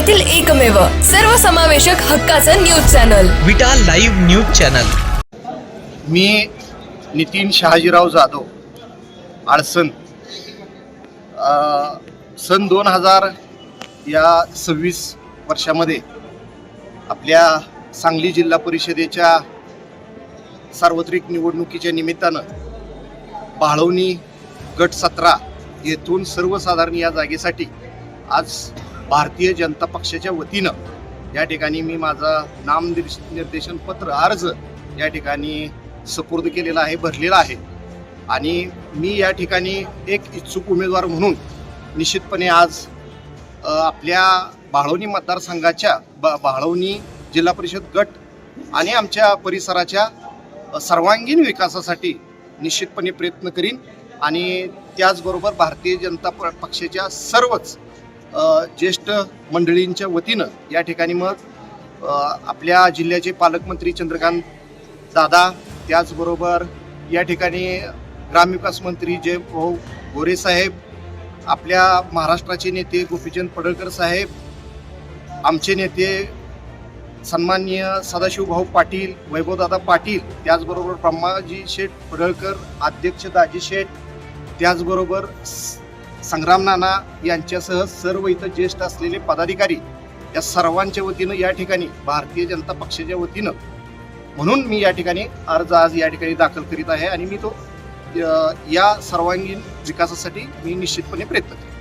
येथील एकमेव सर्वसमावेशक हक्काचं न्यूज चॅनल विटा लाईव्ह न्यूज चॅनल। मी नितीन शहाजीराव जाधव आळसन सन 2000 या 26 वर्षामध्ये आपल्या सांगली जिल्हा परिषदेच्या सार्वत्रिक निवडणुकीच्या निमित्तानं बाळवणी गट 17 येथून सर्वसाधारण या जागेसाठी आज भारतीय जनता पक्षाच्या वतीनं या ठिकाणी मी माझा नामनिर्देशन पत्र अर्ज या ठिकाणी सुपूर्द केलेला आहे, भरलेला आहे। आणि मी या ठिकाणी एक इच्छुक उमेदवार म्हणून निश्चितपणे आज आपल्या बाळवणी मतदारसंघाच्या बाळवणी जिल्हा परिषद गट आणि आमच्या परिसराच्या सर्वांगीण विकासासाठी निश्चितपणे प्रयत्न करीन। आणि त्याचबरोबर भारतीय जनता पक्षाच्या सर्वच ज्येष्ठ मंडळींच्या वतीनं या ठिकाणी मग आपल्या जिल्ह्याचे पालकमंत्री चंद्रकांत दादा, त्याचबरोबर या ठिकाणी ग्रामविकास मंत्री जयभाऊ गोरे साहेब, आपल्या महाराष्ट्राचे नेते गोपीचंद पडळकर साहेब, आमचे नेते सन्माननीय सदाशिवभाऊ पाटील, वैभवदादा पाटील, त्याचबरोबर ब्रह्माजी शेठ पडळकर, अध्यक्ष दाजी शेठ, त्याचबरोबर संग्राम नाना यांच्यासह सर्व इथं ज्येष्ठ असलेले पदाधिकारी या सर्वांच्या वतीनं या ठिकाणी भारतीय जनता पक्षाच्या वतीनं म्हणून मी या ठिकाणी अर्ज आज या ठिकाणी दाखल करीत आहे। आणि मी तो या सर्वांगीण विकासासाठी मी निश्चितपणे प्रयत्न करेन।